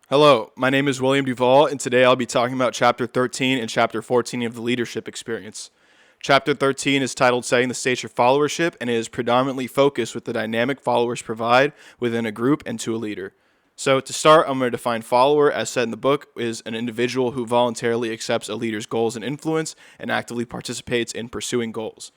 Hello, my name is William Duval, and today I'll be talking about Chapter 13 and Chapter 14 of the Leadership Experience. Chapter 13 is titled Setting the Stage for Followership, and it is predominantly focused with the dynamic followers provide within a group and to a leader. So to start, I'm going to define follower, as said in the book, is an individual who voluntarily accepts a leader's goals and influence and actively participates in pursuing goals.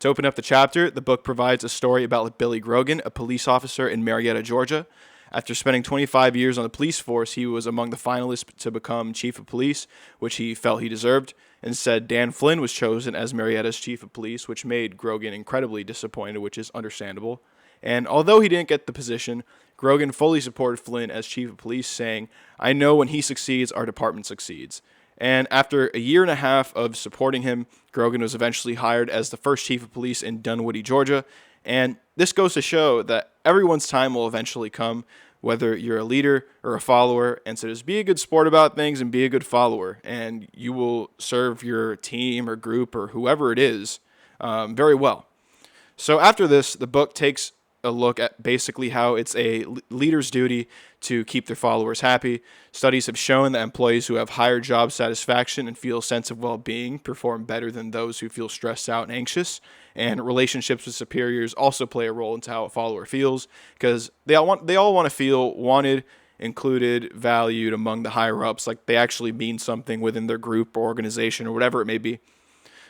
To open up the chapter, the book provides a story about Billy Grogan, a police officer in Marietta, Georgia. After spending 25 years on the police force, he was among the finalists to become chief of police, which he felt he deserved. Instead, Dan Flynn was chosen as Marietta's chief of police, which made Grogan incredibly disappointed, which is understandable. And although he didn't get the position, Grogan fully supported Flynn as chief of police, saying, "I know when he succeeds, our department succeeds." And after a year and a half of supporting him, Grogan was eventually hired as the first chief of police in Dunwoody, Georgia. And this goes to show that everyone's time will eventually come, whether you're a leader or a follower. And so just be a good sport about things and be a good follower, and you will serve your team or group or whoever it is very well. So after this, the book takes a look at basically how it's a leader's duty to keep their followers happy. Studies have shown that employees who have higher job satisfaction and feel a sense of well-being perform better than those who feel stressed out and anxious. And relationships with superiors also play a role into how a follower feels, because they all want to feel wanted, included, valued among the higher ups, like they actually mean something within their group or organization or whatever it may be.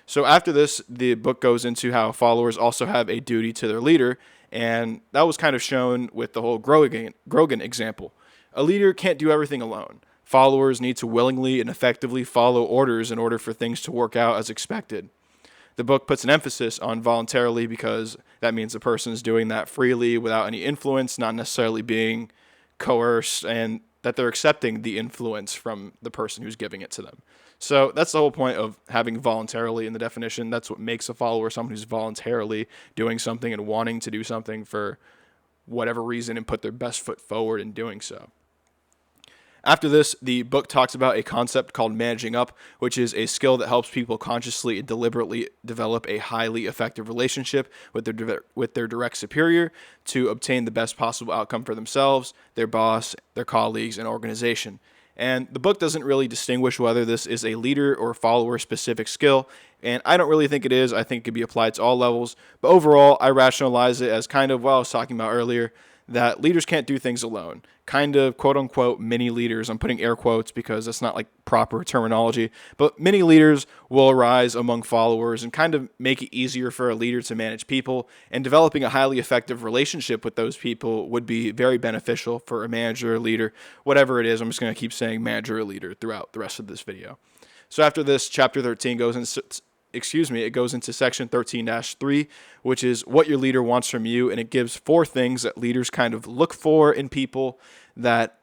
So after this, the book goes into how followers also have a duty to their leader, and that was kind of shown with the whole Grogan example. A leader can't do everything alone. Followers need to willingly and effectively follow orders in order for things to work out as expected. The book puts an emphasis on voluntarily, because that means the person is doing that freely without any influence, not necessarily being coerced, and that they're accepting the influence from the person who's giving it to them. So that's the whole point of having voluntarily in the definition. That's what makes a follower someone who's voluntarily doing something and wanting to do something for whatever reason and put their best foot forward in doing so. After this, the book talks about a concept called managing up, which is a skill that helps people consciously and deliberately develop a highly effective relationship with their direct superior to obtain the best possible outcome for themselves, their boss, their colleagues, and organization. And the book doesn't really distinguish whether this is a leader or follower specific skill, and I don't really think it is. I think it could be applied to all levels. But overall, I rationalize it as kind of what I was talking about earlier, that leaders can't do things alone. Kind of quote unquote mini leaders. I'm putting air quotes because that's not like proper terminology. But mini leaders will arise among followers and kind of make it easier for a leader to manage people. And developing a highly effective relationship with those people would be very beneficial for a manager or leader, whatever it is. I'm just going to keep saying manager or leader throughout the rest of this video. So after this, chapter 13 goes into section 13-3, which is what your leader wants from you, and it gives 4 things that leaders kind of look for in people that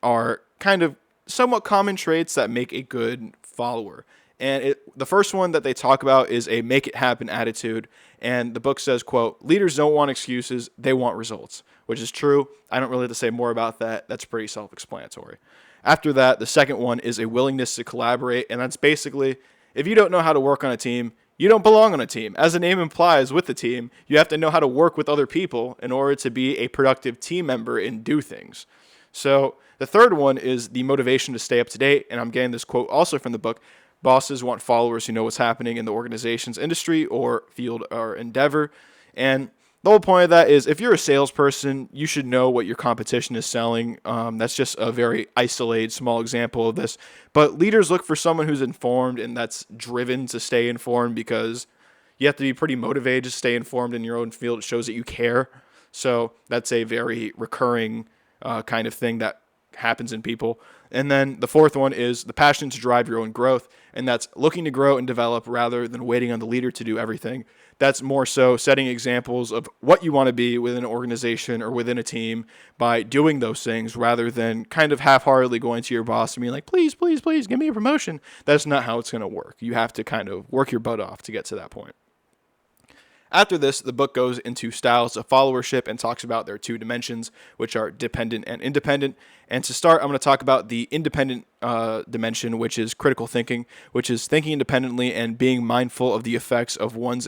are kind of somewhat common traits that make a good follower. And the first one that they talk about is a make it happen attitude. And the book says, quote, "Leaders don't want excuses, they want results," which is true. I don't really have to say more about that. That's pretty self-explanatory. After that, the second one is a willingness to collaborate. And that's basically, if you don't know how to work on a team, you don't belong on a team. As the name implies, with the team, you have to know how to work with other people in order to be a productive team member and do things. So the third one is the motivation to stay up to date. And I'm getting this quote also from the book. Bosses want followers who know what's happening in the organization's industry or field or endeavor. And the whole point of that is, if you're a salesperson, you should know what your competition is selling. That's just a very isolated, small example of this. But leaders look for someone who's informed and that's driven to stay informed, because you have to be pretty motivated to stay informed in your own field. It shows that you care. So that's a very recurring kind of thing that happens in people. And then the fourth one is the passion to drive your own growth, and that's looking to grow and develop rather than waiting on the leader to do everything. That's more so setting examples of what you want to be within an organization or within a team by doing those things, rather than kind of half-heartedly going to your boss and being like, please, please, please give me a promotion. That's not how it's going to work. You have to kind of work your butt off to get to that point. After this, the book goes into styles of followership and talks about their 2 dimensions, which are dependent and independent. And to start, I'm going to talk about the independent dimension, which is critical thinking, which is thinking independently and being mindful of the effects of one's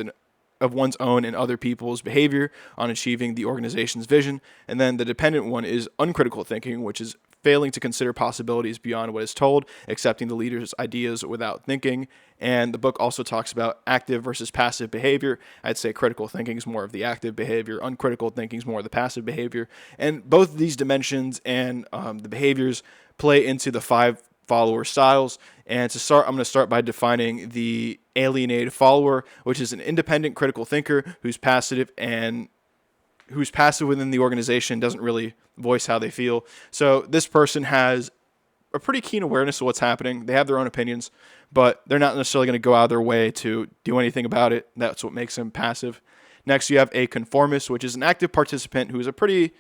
own and other people's behavior on achieving the organization's vision. And then the dependent one is uncritical thinking, which is failing to consider possibilities beyond what is told, accepting the leader's ideas without thinking. And the book also talks about active versus passive behavior. I'd say critical thinking is more of the active behavior, uncritical thinking is more of the passive behavior. And both of these dimensions and the behaviors play into the 5 follower styles. And to start, I'm going to start by defining the alienated follower, which is an independent critical thinker who's passive within the organization, doesn't really voice how they feel. So this person has a pretty keen awareness of what's happening. They have their own opinions, but they're not necessarily going to go out of their way to do anything about it. That's what makes them passive. Next, you have a conformist, which is an active participant who is a pretty,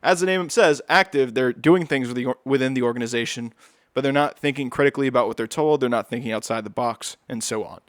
as the name says, active. They're doing things within the organization, but they're not thinking critically about what they're told. They're not thinking outside the box, and so on.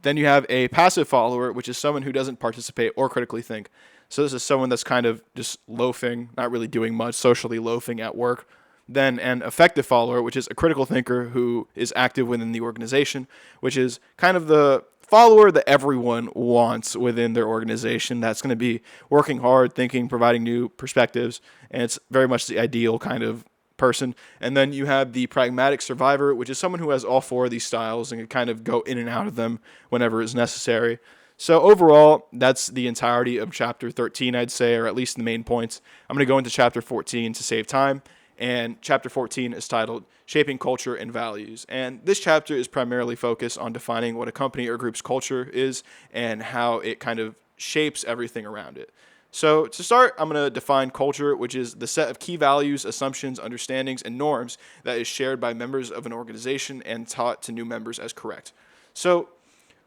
Then you have a passive follower, which is someone who doesn't participate or critically think. So this is someone that's kind of just loafing, not really doing much, socially loafing at work. Then an effective follower, which is a critical thinker who is active within the organization, which is kind of the follower that everyone wants within their organization. That's going to be working hard, thinking, providing new perspectives, and it's very much the ideal kind of person. And then you have the pragmatic survivor, which is someone who has all 4 of these styles and can kind of go in and out of them whenever is necessary. So overall, that's the entirety of chapter 13, I'd say, or at least the main points. I'm going to go into chapter 14 to save time. And chapter 14 is titled Shaping Culture and Values. And this chapter is primarily focused on defining what a company or group's culture is and how it kind of shapes everything around it. So to start, I'm going to define culture, which is the set of key values, assumptions, understandings, and norms that is shared by members of an organization and taught to new members as correct. So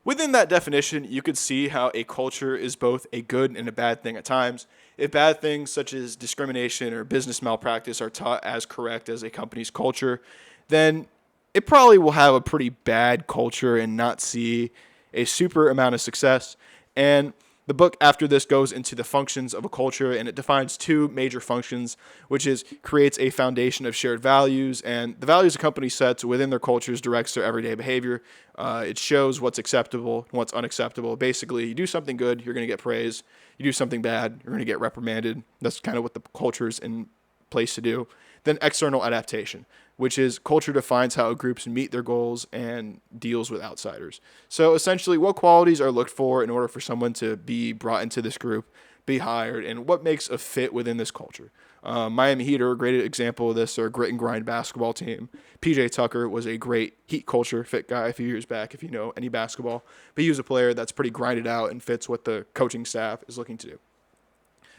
within that definition, you could see how a culture is both a good and a bad thing at times. If bad things such as discrimination or business malpractice are taught as correct as a company's culture, then it probably will have a pretty bad culture and not see a super amount of success. And the book after this goes into the functions of a culture, and it defines 2 major functions, which is creates a foundation of shared values, and the values a company sets within their cultures directs their everyday behavior. It shows what's acceptable and what's unacceptable. Basically, you do something good, you're going to get praise. You do something bad, you're going to get reprimanded. That's kind of what the culture's in place to do. Then external adaptation, which is culture defines how groups meet their goals and deals with outsiders. So essentially, what qualities are looked for in order for someone to be brought into this group, be hired, and what makes a fit within this culture. Miami Heat are a great example of this. They're a grit and grind basketball team. PJ Tucker was a great Heat culture fit guy a few years back, if you know any basketball. But he was a player that's pretty grinded out and fits what the coaching staff is looking to do.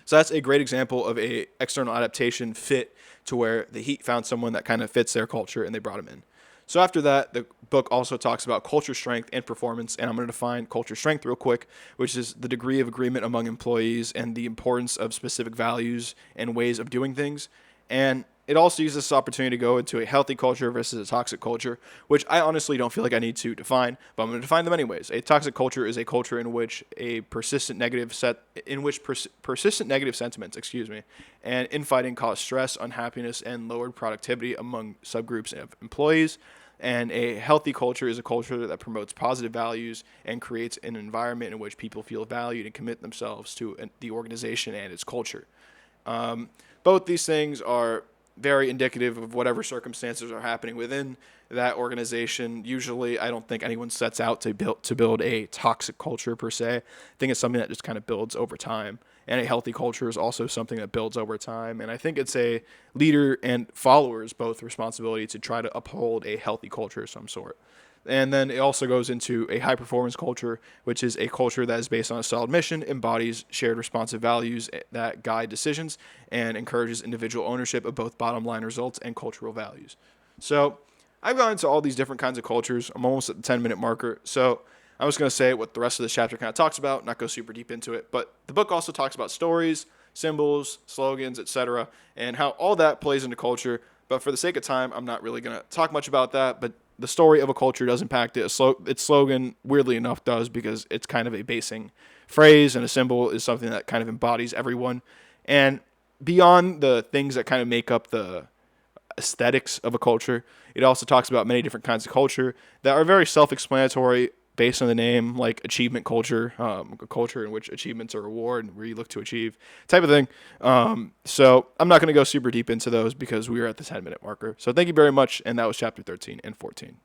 So that's a great example of a external adaptation fit to where the Heat found someone that kind of fits their culture and they brought him in. So after that, the book also talks about culture strength and performance, and I'm going to define culture strength real quick, which is the degree of agreement among employees and the importance of specific values and ways of doing things. And it also uses this opportunity to go into a healthy culture versus a toxic culture, which I honestly don't feel like I need to define, but I'm going to define them anyways. A toxic culture is a culture in which persistent negative sentiments, and infighting cause stress, unhappiness, and lowered productivity among subgroups of employees. And a healthy culture is a culture that promotes positive values and creates an environment in which people feel valued and commit themselves to the organization and its culture. Both these things are very indicative of whatever circumstances are happening within that organization. Usually, I don't think anyone sets out to build a toxic culture per se. I think it's something that just kind of builds over time. And a healthy culture is also something that builds over time. And I think it's a leader and followers both responsibility to try to uphold a healthy culture of some sort. And then it also goes into a high-performance culture, which is a culture that is based on a solid mission, embodies shared responsive values that guide decisions, and encourages individual ownership of both bottom-line results and cultural values. So I've gone into all these different kinds of cultures. I'm almost at the 10-minute marker. So I'm just going to say what the rest of this chapter kind of talks about, not go super deep into it. But the book also talks about stories, symbols, slogans, etc., and how all that plays into culture. But for the sake of time, I'm not really going to talk much about that. But the story of a culture does impact it. Its slogan, weirdly enough, does, because it's kind of a basing phrase, and a symbol is something that kind of embodies everyone. And beyond the things that kind of make up the aesthetics of a culture, it also talks about many different kinds of culture that are very self-explanatory based on the name, like achievement culture, a culture in which achievements are reward, where you look to achieve, type of thing. So I'm not going to go super deep into those because we are at the 10-minute marker. So thank you very much, and that was chapter 13 and 14.